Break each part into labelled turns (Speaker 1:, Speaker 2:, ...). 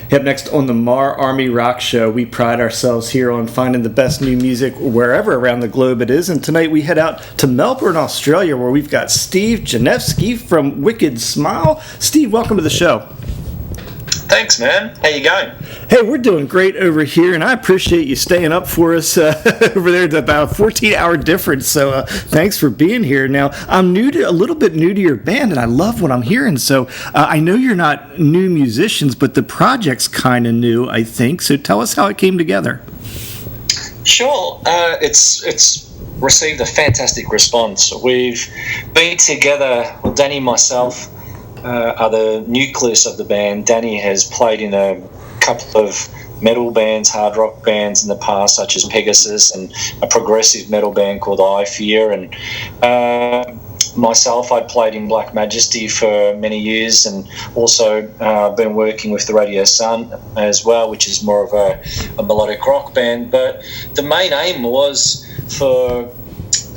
Speaker 1: Up next on the MARR Army Rock Show, we pride ourselves here on finding the best new music wherever around the globe it is. And tonight we head out to Melbourne, Australia, where we've got Steve Janevsky from Wicked Smile. Steve, welcome to the show.
Speaker 2: Thanks, man. How you going?
Speaker 1: Hey, we're doing great over here, and I appreciate you staying up for us over there. It's about a 14-hour difference, so thanks for being here. Now, I'm a little bit new to your band, and I love what I'm hearing. So I know you're not new musicians, but the project's kind of new, I think. So tell us how it came together.
Speaker 2: Sure. It's received a fantastic response. We've been together, well, Danny and myself are the nucleus of the band. Danny has played in a couple of metal bands, hard rock bands in the past, such as Pegasus, and a progressive metal band called I Fear. And myself, I played in Black Majesty for many years, and also been working with the Radio Sun as well, which is more of a melodic rock band. But the main aim was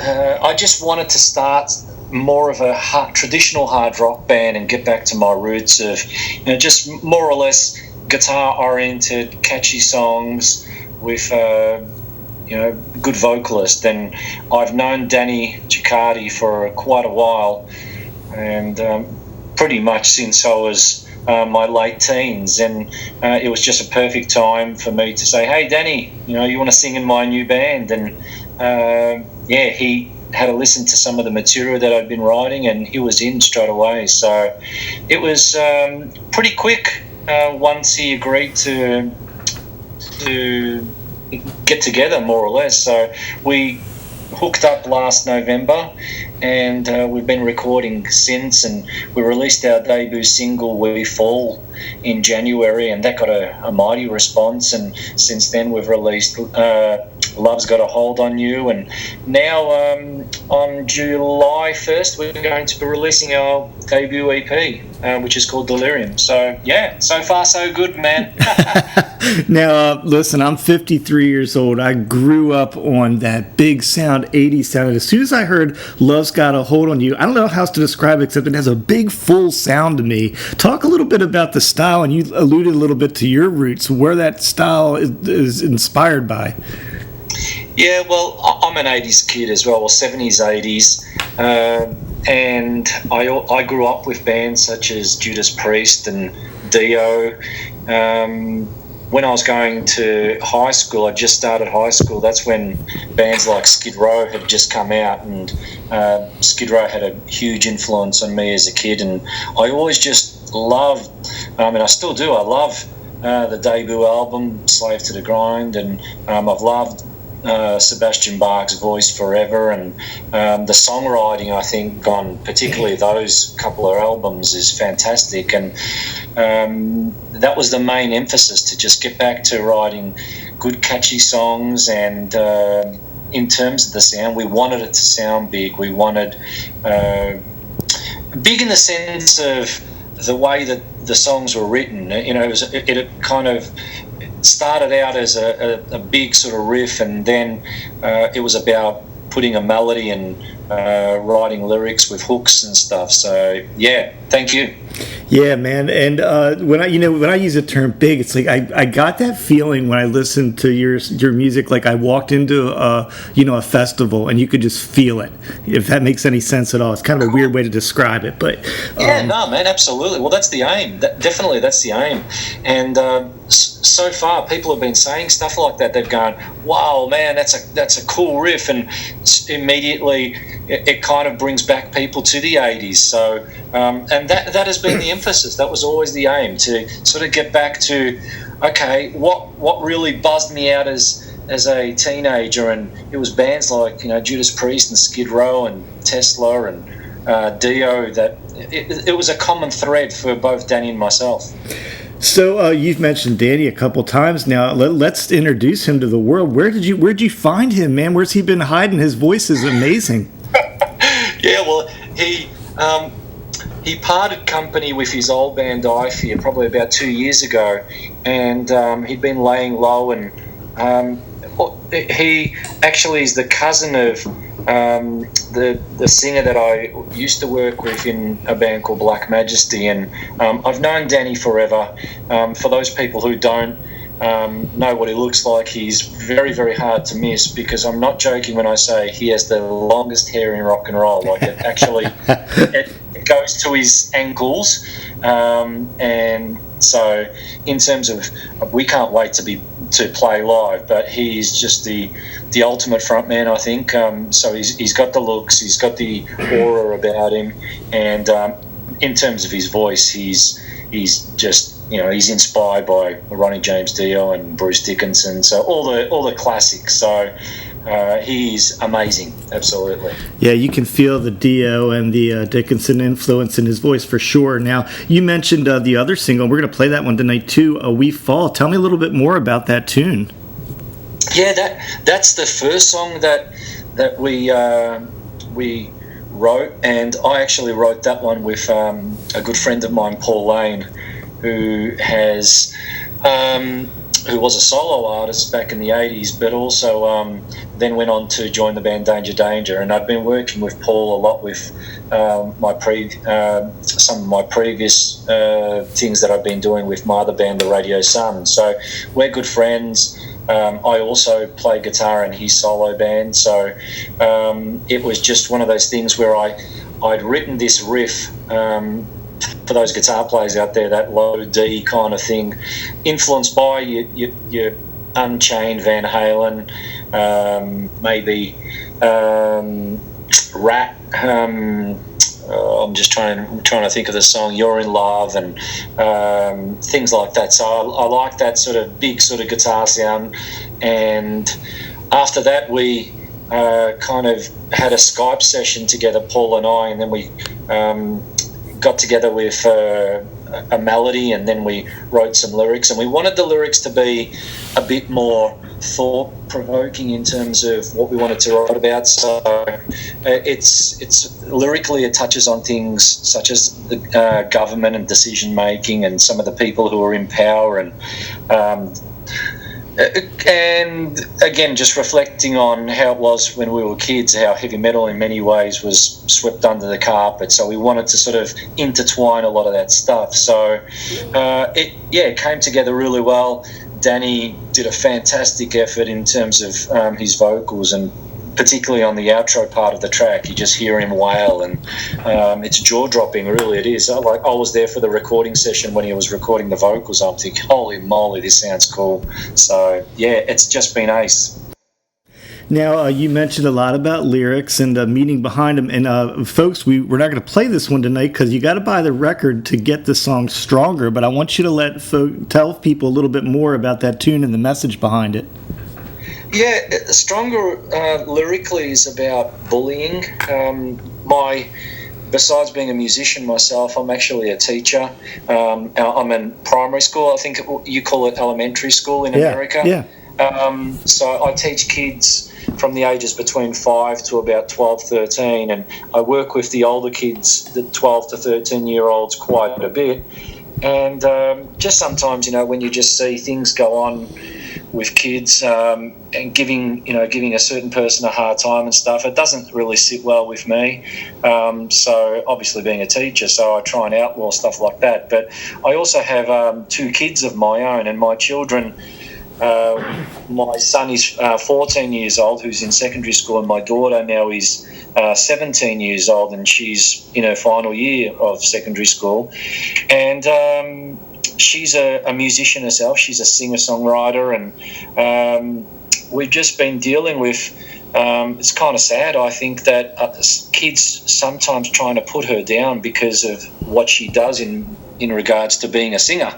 Speaker 2: I just wanted to start more of a traditional hard rock band and get back to my roots of, just more or less guitar-oriented, catchy songs with, good vocalist. And I've known Danny Ciccardi for quite a while, and pretty much since I was my late teens. And it was just a perfect time for me to say, "Hey, Danny, you want to sing in my new band?" And he had a listen to some of the material that I'd been writing, and he was in straight away. So it was pretty quick once he agreed to get together, more or less. So we hooked up last November, and we've been recording since, and we released our debut single "We Fall" in January, and that got a mighty response. And since then we've released Love's Got a Hold on You, and now on July 1st we're going to be releasing our debut EP, which is called Delirium. So yeah, so far so good, man.
Speaker 1: Now listen, I'm 53 years old. I grew up on that big sound, 80s sound, and as soon as I heard Love's Got a Hold on You, I don't know how else to describe it except it has a big full sound to me. Talk a little bit about the style, and you alluded a little bit to your roots, where that style is inspired by.
Speaker 2: Yeah, well, I'm an 80s kid as well, or 70s, 80s, and I grew up with bands such as Judas Priest and Dio. When I was going to high school, I just started high school, that's when bands like Skid Row had just come out, and Skid Row had a huge influence on me as a kid, and I always just loved, and I still do, I love the debut album, Slave to the Grind, and I've loved Sebastian Bach's voice forever, and the songwriting, I think, on particularly those couple of albums is fantastic. And that was the main emphasis, to just get back to writing good, catchy songs. And in terms of the sound, we wanted it to sound big. We wanted big in the sense of the way that the songs were written. It kind of started out as a big sort of riff, and then it was about putting a melody and writing lyrics with hooks and stuff. So yeah, thank you.
Speaker 1: Yeah, man. And when I use the term big, it's like I got that feeling when I listened to your music, like I walked into a festival and you could just feel it. If that makes any sense at all, it's kind of a weird way to describe it, but
Speaker 2: no, man, absolutely. Well, that's the aim. Definitely, that's the aim. And so far, people have been saying stuff like that. They've gone, "Wow, man, that's a cool riff," and immediately it kind of brings back people to the 80s. So, and that has been the emphasis. That was always the aim, to sort of get back to, okay, what really buzzed me out as a teenager, and it was bands like Judas Priest and Skid Row and Tesla and Dio. That it was a common thread for both Danny and myself.
Speaker 1: So you've mentioned Danny a couple times now. Let's introduce him to the world. Where'd you find him, man? Where's he been hiding? His voice is amazing.
Speaker 2: Yeah, well, he parted company with his old band I Fear probably about 2 years ago, and he'd been laying low, and he actually is the cousin of the singer that I used to work with in a band called Black Majesty, and I've known Danny forever. For those people who don't know what he looks like, he's very, very hard to miss, because I'm not joking when I say he has the longest hair in rock and roll. Like, it actually it goes to his ankles, and so in terms of, we can't wait to play live, but he's just the ultimate frontman, I think. So he's got the looks, he's got the aura about him, and in terms of his voice, he's just, he's inspired by Ronnie James Dio and Bruce Dickinson, so all the classics. So he's amazing, absolutely.
Speaker 1: Yeah, you can feel the Dio and the Dickinson influence in his voice for sure. Now, you mentioned the other single. We're going to play that one tonight too, We Fall. Tell me a little bit more about that tune.
Speaker 2: Yeah, that's the first song that we wrote, and I actually wrote that one with a good friend of mine, Paul Lane, who was a solo artist back in the 80s, but also then went on to join the band Danger Danger. And I've been working with Paul a lot with some of my previous things that I've been doing with my other band, the Radio Sun. So we're good friends. I also play guitar in his solo band, so it was just one of those things where I'd written this riff for those guitar players out there, that low D kind of thing, influenced by your Unchained, Van Halen, maybe Rat. I'm just trying to think of the song "You're in Love" and things like that. So I like that sort of big sort of guitar sound. And after that, we kind of had a Skype session together, Paul and I, and then we got together with a melody, and then we wrote some lyrics. And we wanted the lyrics to be a bit more thought-provoking in terms of what we wanted to write about. So it's lyrically, it touches on things such as the government and decision-making and some of the people who are in power, and again, just reflecting on how it was when we were kids, how heavy metal in many ways was swept under the carpet. So we wanted to sort of intertwine a lot of that stuff. So it came together really well. Danny did a fantastic effort in terms of his vocals, and particularly on the outro part of the track, you just hear him wail, and it's jaw-dropping, really it is. I was there for the recording session when he was recording the vocals. I'm thinking, holy moly, this sounds cool. So yeah, it's just been ace.
Speaker 1: Now, you mentioned a lot about lyrics and meaning behind them. And folks, we're not going to play this one tonight because you got to buy the record to get the song Stronger. But I want you to tell people a little bit more about that tune and the message behind it.
Speaker 2: Yeah, Stronger lyrically is about bullying. Besides being a musician myself, I'm actually a teacher. I'm in primary school. I think you call it elementary school in America. Yeah. So I teach kids from the ages between 5 to about 12, 13, and I work with the older kids, the 12 to 13-year-olds, quite a bit. And just sometimes, when you just see things go on with kids and giving a certain person a hard time and stuff, it doesn't really sit well with me. So obviously being a teacher, so I try and outlaw stuff like that. But I also have 2 kids of my own, and my children, my son is 14 years old, who's in secondary school, and my daughter now is 17 years old, and she's in her final year of secondary school. And she's a musician herself. She's a singer-songwriter, and we've just been dealing with, it's kind of sad, I think, that kids sometimes trying to put her down because of what she does in regards to being a singer.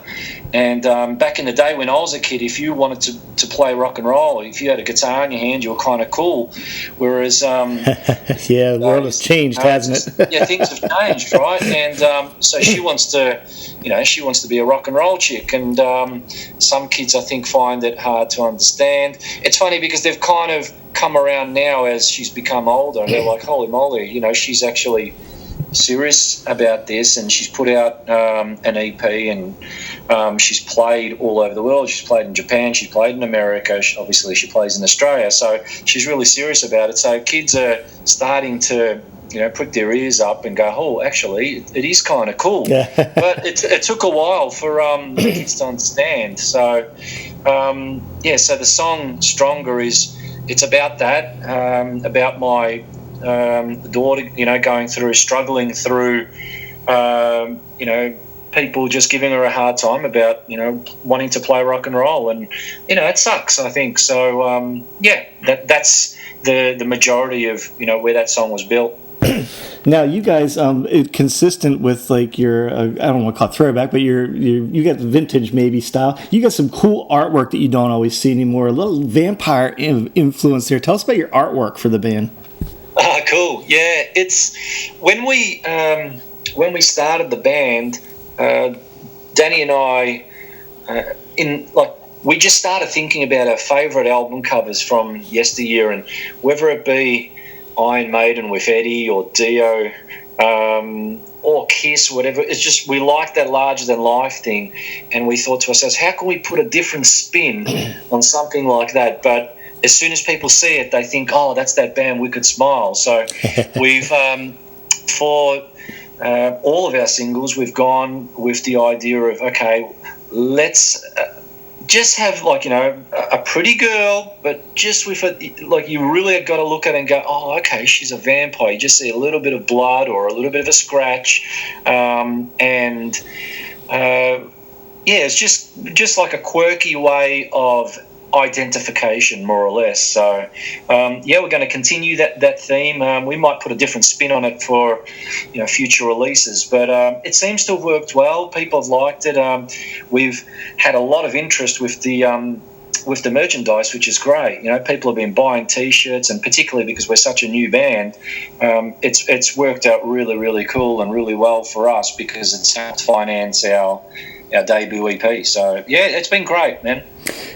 Speaker 2: And back in the day when I was a kid, if you wanted to play rock and roll, if you had a guitar in your hand, you were kind of cool. Whereas
Speaker 1: the world has changed, hasn't it?
Speaker 2: Yeah, things have changed, right? And so she wants to be a rock and roll chick, and some kids, I think, find it hard to understand. It's funny because they've kind of come around now as she's become older, and they're like, holy moly, she's actually serious about this, and she's put out an EP, and she's played all over the world. She's played in Japan, she's played in America, obviously she plays in Australia, so she's really serious about it. So kids are starting to prick their ears up and go, oh, actually, it is kind of cool. But it took a while for the kids to understand. So, so the song Stronger it's about that, about my daughter, struggling through, people just giving her a hard time about, wanting to play rock and roll. And, it sucks, I think. So, that's the majority of, where that song was built.
Speaker 1: Now, you guys, consistent with like your, I don't want to call it throwback, but you got the vintage maybe style. You got some cool artwork that you don't always see anymore. A little vampire influence there. Tell us about your artwork for the band.
Speaker 2: Cool. Yeah, it's when we started the band, Danny and I, we just started thinking about our favourite album covers from yesteryear, and whether it be Iron Maiden with Eddie or Dio, or Kiss, whatever. It's just we like that larger than life thing, and we thought to ourselves, how can we put a different spin on something like that? But as soon as people see it, they think, oh, that's that band Wicked Smile. So we've for all of our singles, we've gone with the idea of, okay, let's just have a pretty girl, but just with you really have got to look at it and go, oh, okay, she's a vampire. You just see a little bit of blood or a little bit of a scratch, it's just like a quirky way of identification, more or less. So we're going to continue that theme. We might put a different spin on it for future releases, but it seems to have worked well. People have liked it. We've had a lot of interest with the merchandise, which is great. People have been buying T-shirts, and particularly because we're such a new band, it's worked out really, really cool and really well for us, because it's helped finance our debut EP. So it's been great, man.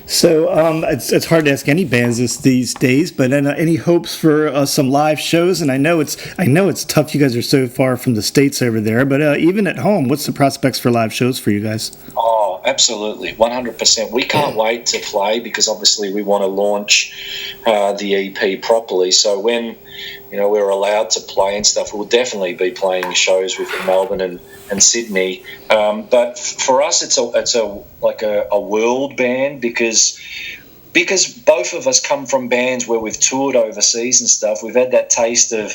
Speaker 1: So it's hard to ask any bands these days, but any hopes for some live shows? And I know it's tough. You guys are so far from the States over there, but even at home, what's the prospects for live shows for you guys?
Speaker 2: Oh, absolutely, 100%. We can't wait to play, because obviously we want to launch the EP properly. So when we're allowed to play and stuff, we'll definitely be playing shows within Melbourne and Sydney. But for us, it's a world band, because both of us come from bands where we've toured overseas and stuff. We've had that taste of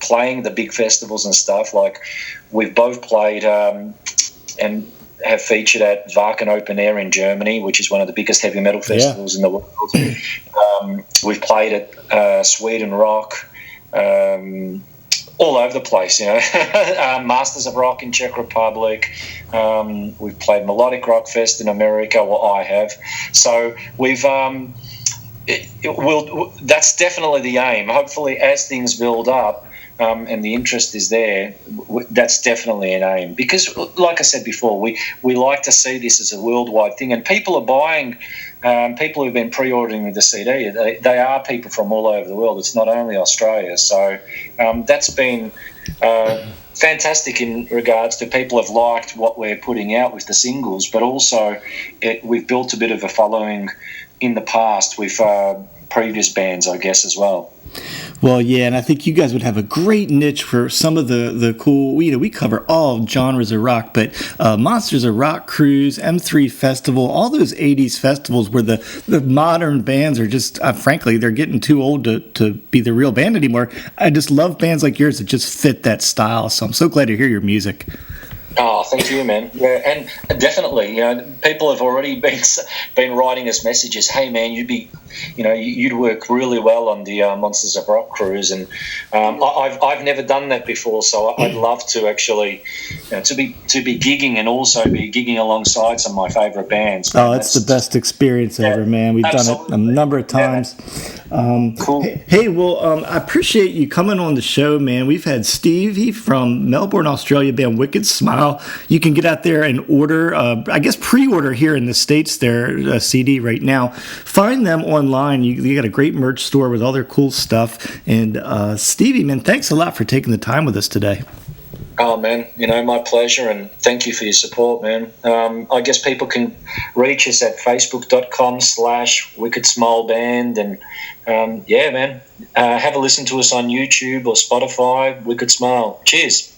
Speaker 2: playing the big festivals and stuff. Like, we've both played and have featured at Wacken Open Air in Germany, which is one of the biggest heavy metal festivals in the world. We've played at Sweden Rock, all over the place, Masters of Rock in Czech Republic. We've played Melodic Rock Fest in America, I have. So we've that's definitely the aim. Hopefully, as things build up, and the interest is there, that's definitely an aim. Because, like I said before, we like to see this as a worldwide thing, and people are buying. People who've been pre-ordering the CD, they are people from all over the world. It's not only Australia. So that's been fantastic in regards to people have liked what we're putting out with the singles, but also we've built a bit of a following in the past with previous bands, I guess, as well.
Speaker 1: Well, yeah, and I think you guys would have a great niche for some of the cool, we cover all genres of rock, but Monsters of Rock Cruise, M3 Festival, all those 80s festivals where the modern bands are just, frankly, they're getting too old to be the real band anymore. I just love bands like yours that just fit that style, so I'm so glad to hear your music.
Speaker 2: Oh, thank you, man. Yeah, and definitely, people have already been writing us messages. Hey, man, you'd work really well on the Monsters of Rock cruise, and I've never done that before, so I'd love to actually to be gigging and also be gigging alongside some of my favourite bands.
Speaker 1: Man. Oh, that's the best experience ever, man. We've done it a number of times.
Speaker 2: Cool.
Speaker 1: Hey, well, I appreciate you coming on the show, man. We've had Stevie from Melbourne, Australia, band Wicked Smile Smile. You can get out there and order, I guess pre-order here in the States their CD right now. Find them online. You got a great merch store with all their cool stuff. And Stevie, man, thanks a lot for taking the time with us today.
Speaker 2: Oh, man, my pleasure, and thank you for your support, man. I guess people can reach us at facebook.com/Wicked Smile Band, and yeah, man, have a listen to us on YouTube or Spotify, Wicked Smile. Cheers.